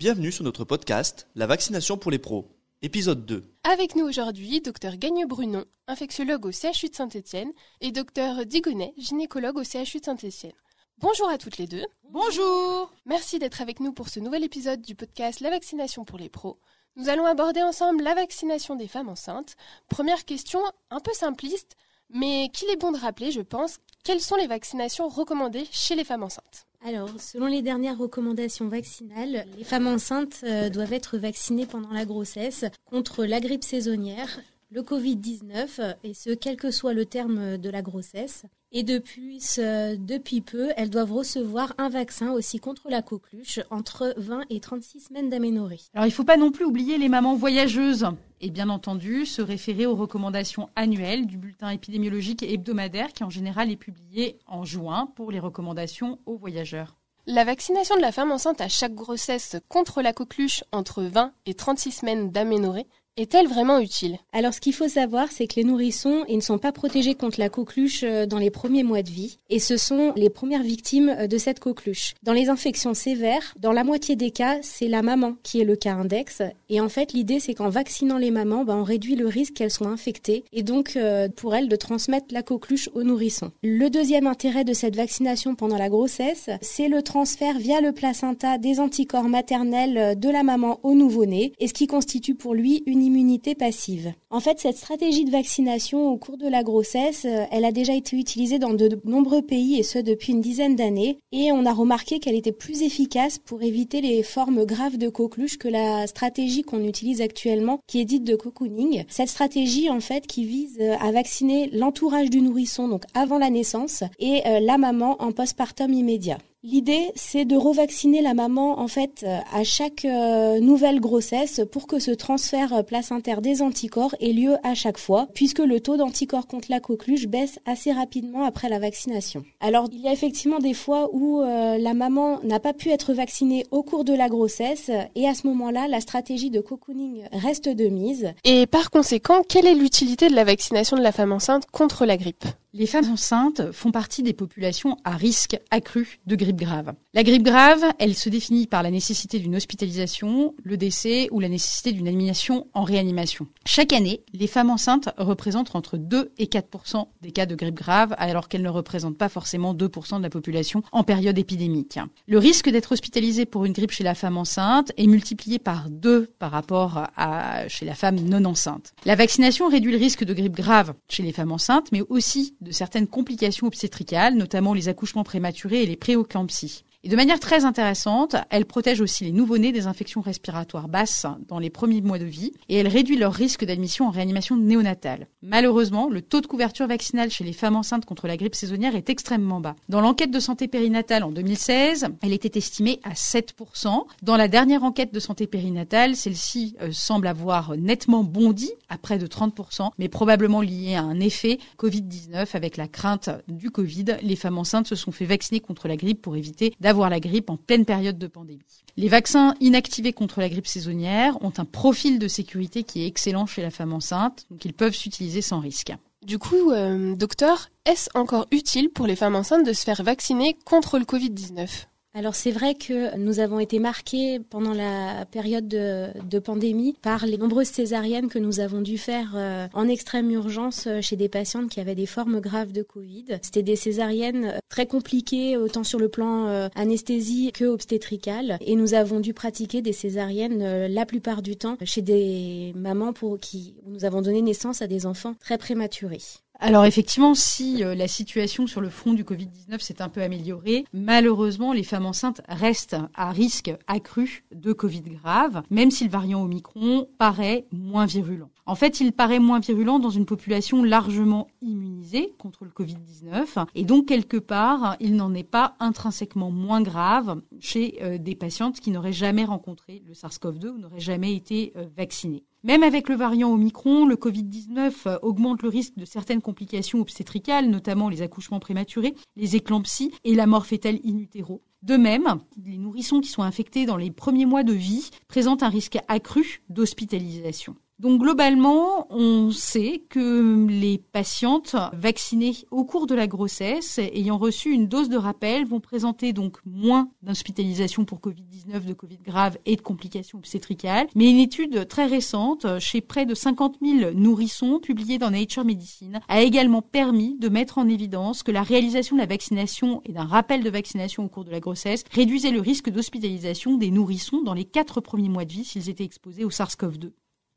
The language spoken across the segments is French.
Bienvenue sur notre podcast La vaccination pour les pros, épisode 2. Avec nous aujourd'hui, Dr Gagne-Brunon, infectiologue au CHU de Saint-Étienne, et Dr Digonnet, gynécologue au CHU de Saint-Étienne. Bonjour à toutes les deux. Bonjour. Merci d'être avec nous pour ce nouvel épisode du podcast La vaccination pour les pros. Nous allons aborder ensemble la vaccination des femmes enceintes. Première question, un peu simpliste, mais qu'il est bon de rappeler, je pense, quelles sont les vaccinations recommandées chez les femmes enceintes ? Alors, selon les dernières recommandations vaccinales, les femmes enceintes doivent être vaccinées pendant la grossesse contre la grippe saisonnière, le Covid-19, et ce, quel que soit le terme de la grossesse. Et depuis peu, elles doivent recevoir un vaccin aussi contre la coqueluche entre 20 et 36 semaines d'aménorrhée. Alors, il ne faut pas non plus oublier les mamans voyageuses et bien entendu se référer aux recommandations annuelles du bulletin épidémiologique hebdomadaire qui en général est publié en juin pour les recommandations aux voyageurs. La vaccination de la femme enceinte à chaque grossesse contre la coqueluche entre 20 et 36 semaines d'aménorrhée est-elle vraiment utile ? Alors, ce qu'il faut savoir, c'est que les nourrissons, ils ne sont pas protégés contre la coqueluche dans les premiers mois de vie. Et ce sont les premières victimes de cette coqueluche. Dans les infections sévères, dans la moitié des cas, c'est la maman qui est le cas index. Et en fait, l'idée, c'est qu'en vaccinant les mamans, on réduit le risque qu'elles soient infectées. Et donc, pour elles, de transmettre la coqueluche aux nourrissons. Le deuxième intérêt de cette vaccination pendant la grossesse, c'est le transfert via le placenta des anticorps maternels de la maman au nouveau-né. Et ce qui constitue pour lui une immunité passive. En fait, cette stratégie de vaccination au cours de la grossesse, elle a déjà été utilisée dans de nombreux pays et ce depuis une dizaine d'années. Et on a remarqué qu'elle était plus efficace pour éviter les formes graves de coqueluche que la stratégie qu'on utilise actuellement, qui est dite de cocooning. Cette stratégie, en fait, qui vise à vacciner l'entourage du nourrisson, donc avant la naissance, et la maman en postpartum immédiat. L'idée, c'est de revacciner la maman en fait à chaque nouvelle grossesse pour que ce transfert placentaire des anticorps ait lieu à chaque fois, puisque le taux d'anticorps contre la coqueluche baisse assez rapidement après la vaccination. Alors, il y a effectivement des fois où la maman n'a pas pu être vaccinée au cours de la grossesse et à ce moment-là, la stratégie de cocooning reste de mise. Et par conséquent, quelle est l'utilité de la vaccination de la femme enceinte contre la grippe ? Les femmes enceintes font partie des populations à risque accru de grippe grave. La grippe grave, elle se définit par la nécessité d'une hospitalisation, le décès ou la nécessité d'une admission en réanimation. Chaque année, les femmes enceintes représentent entre 2 et 4% des cas de grippe grave, alors qu'elles ne représentent pas forcément 2% de la population en période épidémique. Le risque d'être hospitalisée pour une grippe chez la femme enceinte est multiplié par 2 par rapport à chez la femme non enceinte. La vaccination réduit le risque de grippe grave chez les femmes enceintes, mais aussi de certaines complications obstétricales, notamment les accouchements prématurés et les prééclampsies. Et de manière très intéressante, elle protège aussi les nouveau-nés des infections respiratoires basses dans les premiers mois de vie et elle réduit leur risque d'admission en réanimation néonatale. Malheureusement, le taux de couverture vaccinale chez les femmes enceintes contre la grippe saisonnière est extrêmement bas. Dans l'enquête de santé périnatale en 2016, elle était estimée à 7%. Dans la dernière enquête de santé périnatale, celle-ci semble avoir nettement bondi à près de 30%, mais probablement liée à un effet Covid-19 avec la crainte du Covid. Les femmes enceintes se sont fait vacciner contre la grippe pour éviter d'avoir la grippe en pleine période de pandémie. Les vaccins inactivés contre la grippe saisonnière ont un profil de sécurité qui est excellent chez la femme enceinte, donc ils peuvent s'utiliser sans risque. Du coup, docteur, est-ce encore utile pour les femmes enceintes de se faire vacciner contre le Covid-19 ? Alors c'est vrai que nous avons été marqués pendant la période de pandémie par les nombreuses césariennes que nous avons dû faire en extrême urgence chez des patientes qui avaient des formes graves de Covid. C'était des césariennes très compliquées autant sur le plan anesthésie que obstétrical et nous avons dû pratiquer des césariennes la plupart du temps chez des mamans où nous avons donné naissance à des enfants très prématurés. Alors effectivement, si la situation sur le front du Covid-19 s'est un peu améliorée, malheureusement, les femmes enceintes restent à risque accru de Covid grave, même si le variant Omicron paraît moins virulent. En fait, il paraît moins virulent dans une population largement immunisée contre le Covid-19 et donc quelque part, il n'en est pas intrinsèquement moins grave chez des patientes qui n'auraient jamais rencontré le SARS-CoV-2 ou n'auraient jamais été vaccinées. Même avec le variant Omicron, le Covid-19 augmente le risque de certaines complications obstétricales, notamment les accouchements prématurés, les éclampsies et la mort fœtale in utero. De même, les nourrissons qui sont infectés dans les premiers mois de vie présentent un risque accru d'hospitalisation. Donc globalement, on sait que les patientes vaccinées au cours de la grossesse ayant reçu une dose de rappel vont présenter donc moins d'hospitalisation pour Covid-19, de Covid grave et de complications obstétricales. Mais une étude très récente chez près de 50 000 nourrissons publiée dans Nature Medicine a également permis de mettre en évidence que la réalisation de la vaccination et d'un rappel de vaccination au cours de la grossesse réduisait le risque d'hospitalisation des nourrissons dans les 4 premiers mois de vie s'ils étaient exposés au SARS-CoV-2.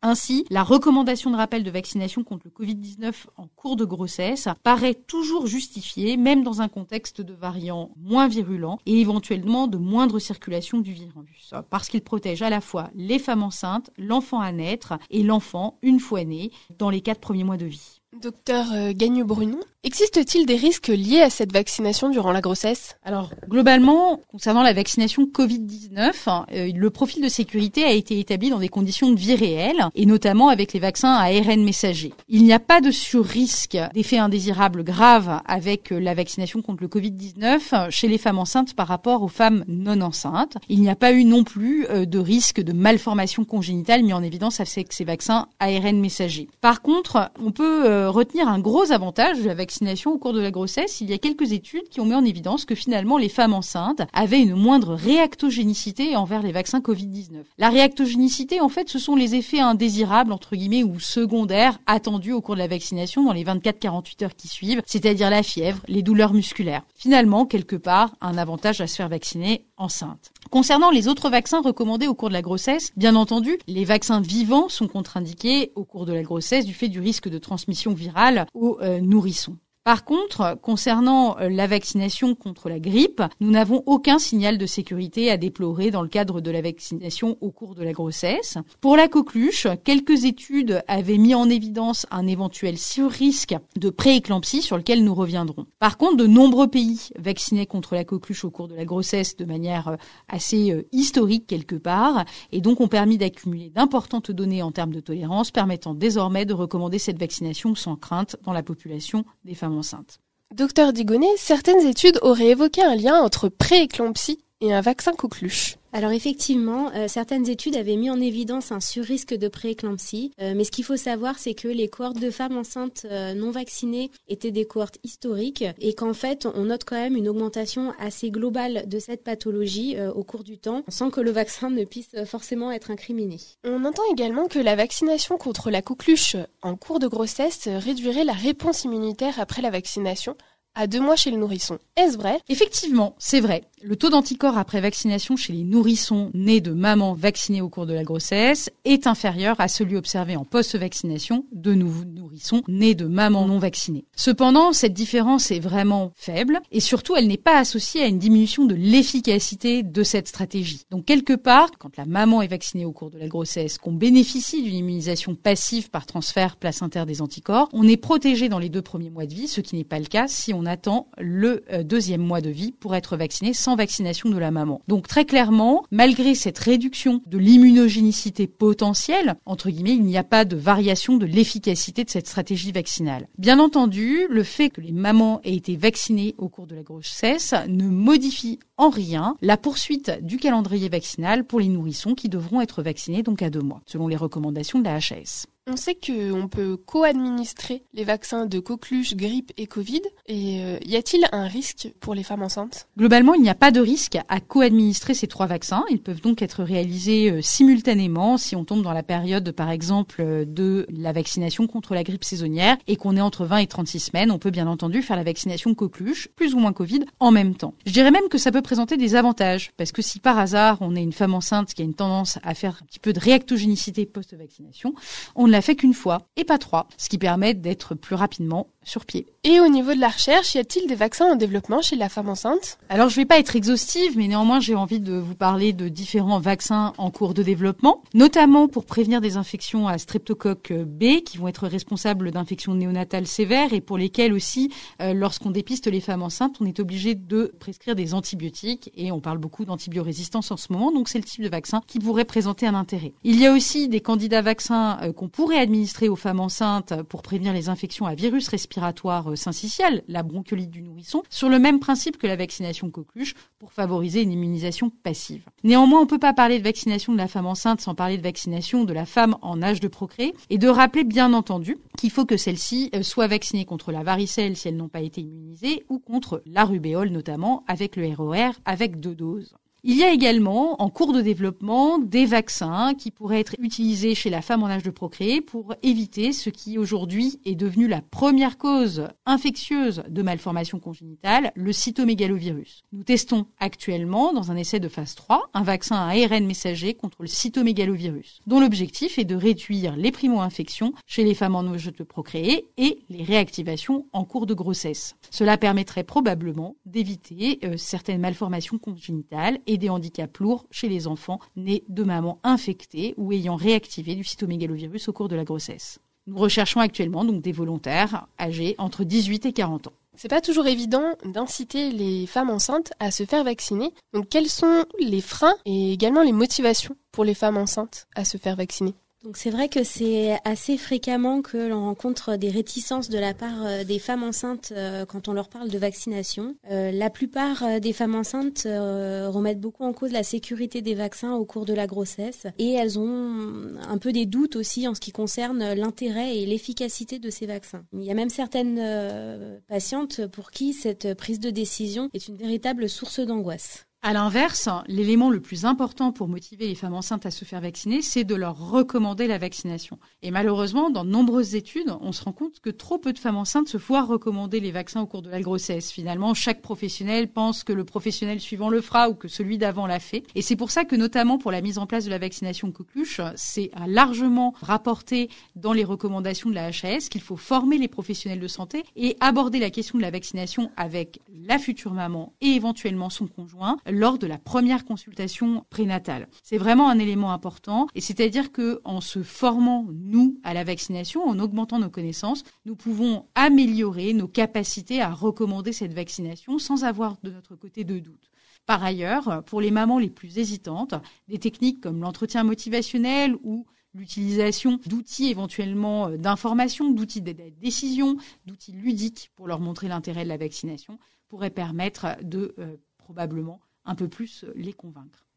Ainsi, la recommandation de rappel de vaccination contre le Covid-19 en cours de grossesse paraît toujours justifiée, même dans un contexte de variants moins virulents et éventuellement de moindre circulation du virus, parce qu'il protège à la fois les femmes enceintes, l'enfant à naître et l'enfant, une fois né, dans les 4 premiers mois de vie. Docteur Gagnon-Brunon, existe-t-il des risques liés à cette vaccination durant la grossesse ? Alors, globalement, concernant la vaccination Covid-19, le profil de sécurité a été établi dans des conditions de vie réelles, et notamment avec les vaccins à ARN messager. Il n'y a pas de sur-risque d'effets indésirables graves avec la vaccination contre le Covid-19 chez les femmes enceintes par rapport aux femmes non enceintes. Il n'y a pas eu non plus de risque de malformation congénitale mis en évidence avec ces vaccins ARN messager. Par contre, on peut retenir un gros avantage de la vaccination au cours de la grossesse. Il y a quelques études qui ont mis en évidence que finalement les femmes enceintes avaient une moindre réactogénicité envers les vaccins Covid-19. La réactogénicité, en fait, ce sont les effets indésirables, entre guillemets, ou secondaires attendus au cours de la vaccination dans les 24-48 heures qui suivent, c'est-à-dire la fièvre, les douleurs musculaires. Finalement, quelque part, un avantage à se faire vacciner enceinte. Concernant les autres vaccins recommandés au cours de la grossesse, bien entendu, les vaccins vivants sont contre-indiqués au cours de la grossesse du fait du risque de transmission virale aux nourrissons. Par contre, concernant la vaccination contre la grippe, nous n'avons aucun signal de sécurité à déplorer dans le cadre de la vaccination au cours de la grossesse. Pour la coqueluche, quelques études avaient mis en évidence un éventuel sur-risque de prééclampsie sur lequel nous reviendrons. Par contre, de nombreux pays vaccinaient contre la coqueluche au cours de la grossesse de manière assez historique quelque part, et donc ont permis d'accumuler d'importantes données en termes de tolérance, permettant désormais de recommander cette vaccination sans crainte dans la population des femmes enceintes. Docteur Digonnet, certaines études auraient évoqué un lien entre prééclampsie et un vaccin coqueluche. Alors effectivement, certaines études avaient mis en évidence un surrisque de prééclampsie, mais ce qu'il faut savoir, c'est que les cohortes de femmes enceintes non vaccinées étaient des cohortes historiques et qu'en fait, on note quand même une augmentation assez globale de cette pathologie au cours du temps, sans que le vaccin ne puisse forcément être incriminé. On entend également que la vaccination contre la coqueluche en cours de grossesse réduirait la réponse immunitaire après la vaccination à 2 mois chez le nourrisson. Est-ce vrai ? Effectivement, c'est vrai. Le taux d'anticorps après vaccination chez les nourrissons nés de mamans vaccinées au cours de la grossesse est inférieur à celui observé en post-vaccination de nourrissons nés de mamans non vaccinées. Cependant, cette différence est vraiment faible et surtout, elle n'est pas associée à une diminution de l'efficacité de cette stratégie. Donc, quelque part, quand la maman est vaccinée au cours de la grossesse, qu'on bénéficie d'une immunisation passive par transfert placentaire des anticorps, on est protégé dans les 2 premiers mois de vie, ce qui n'est pas le cas si on attend le 2e mois de vie pour être vacciné sans vaccination de la maman. Donc très clairement, malgré cette réduction de l'immunogénicité potentielle, entre guillemets, il n'y a pas de variation de l'efficacité de cette stratégie vaccinale. Bien entendu, le fait que les mamans aient été vaccinées au cours de la grossesse ne modifie en rien la poursuite du calendrier vaccinal pour les nourrissons qui devront être vaccinés donc à 2 mois, selon les recommandations de la HAS. On sait qu'on peut co-administrer les vaccins de coqueluche, grippe et Covid. Et y a-t-il un risque pour les femmes enceintes ? Globalement, il n'y a pas de risque à co-administrer ces 3 vaccins. Ils peuvent donc être réalisés simultanément si on tombe dans la période, par exemple, de la vaccination contre la grippe saisonnière et qu'on est entre 20 et 36 semaines. On peut bien entendu faire la vaccination coqueluche, plus ou moins Covid, en même temps. Je dirais même que ça peut présenter des avantages parce que si par hasard on est une femme enceinte qui a une tendance à faire un petit peu de réactogénicité post-vaccination, on ne l'a fait qu'une fois et pas 3, ce qui permet d'être plus rapidement sur pied. Et au niveau de la recherche, y a-t-il des vaccins en développement chez la femme enceinte ? Alors je vais pas être exhaustive, mais néanmoins j'ai envie de vous parler de différents vaccins en cours de développement, notamment pour prévenir des infections à streptocoque B qui vont être responsables d'infections néonatales sévères et pour lesquelles aussi, lorsqu'on dépiste les femmes enceintes, on est obligé de prescrire des antibiotiques et on parle beaucoup d'antibiorésistance en ce moment, donc c'est le type de vaccin qui pourrait présenter un intérêt. Il y a aussi des candidats vaccins qu'on pourrait administrer aux femmes enceintes pour prévenir les infections à virus respiratoire syncytiale, la bronchiolite du nourrisson, sur le même principe que la vaccination coqueluche pour favoriser une immunisation passive. Néanmoins, on ne peut pas parler de vaccination de la femme enceinte sans parler de vaccination de la femme en âge de procréer et de rappeler bien entendu qu'il faut que celle-ci soit vaccinée contre la varicelle si elles n'ont pas été immunisées ou contre la rubéole notamment avec le ROR avec 2 doses. Il y a également, en cours de développement, des vaccins qui pourraient être utilisés chez la femme en âge de procréer pour éviter ce qui aujourd'hui est devenu la première cause infectieuse de malformation congénitale, le cytomégalovirus. Nous testons actuellement, dans un essai de phase 3, un vaccin à ARN messager contre le cytomégalovirus, dont l'objectif est de réduire les primo-infections chez les femmes en âge de procréer et les réactivations en cours de grossesse. Cela permettrait probablement d'éviter certaines malformations congénitales et des handicaps lourds chez les enfants nés de mamans infectées ou ayant réactivé du cytomégalovirus au cours de la grossesse. Nous recherchons actuellement donc des volontaires âgés entre 18 et 40 ans. C'est pas toujours évident d'inciter les femmes enceintes à se faire vacciner. Donc quels sont les freins et également les motivations pour les femmes enceintes à se faire vacciner ? Donc c'est vrai que c'est assez fréquemment que l'on rencontre des réticences de la part des femmes enceintes quand on leur parle de vaccination. La plupart des femmes enceintes remettent beaucoup en cause la sécurité des vaccins au cours de la grossesse et elles ont un peu des doutes aussi en ce qui concerne l'intérêt et l'efficacité de ces vaccins. Il y a même certaines patientes pour qui cette prise de décision est une véritable source d'angoisse. À l'inverse, l'élément le plus important pour motiver les femmes enceintes à se faire vacciner, c'est de leur recommander la vaccination. Et malheureusement, dans de nombreuses études, on se rend compte que trop peu de femmes enceintes se voient recommander les vaccins au cours de la grossesse. Finalement, chaque professionnel pense que le professionnel suivant le fera ou que celui d'avant l'a fait. Et c'est pour ça que, notamment pour la mise en place de la vaccination coqueluche, c'est largement rapporté dans les recommandations de la HAS qu'il faut former les professionnels de santé et aborder la question de la vaccination avec la future maman et éventuellement son conjoint lors de la première consultation prénatale. C'est vraiment un élément important et c'est-à-dire que en se formant, nous, à la vaccination, en augmentant nos connaissances, nous pouvons améliorer nos capacités à recommander cette vaccination sans avoir de notre côté de doute. Par ailleurs, pour les mamans les plus hésitantes, des techniques comme l'entretien motivationnel ou l'utilisation d'outils éventuellement d'information, d'outils d'aide à la décision, d'outils ludiques pour leur montrer l'intérêt de la vaccination pourrait permettre de probablement un peu plus les convaincre.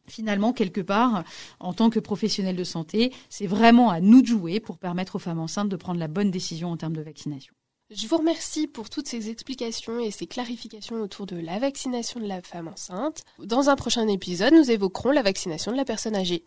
Finalement, quelque part, en tant que professionnels de santé, c'est vraiment à nous de jouer pour permettre aux femmes enceintes de prendre la bonne décision en termes de vaccination. Je vous remercie pour toutes ces explications et ces clarifications autour de la vaccination de la femme enceinte. Dans un prochain épisode, nous évoquerons la vaccination de la personne âgée.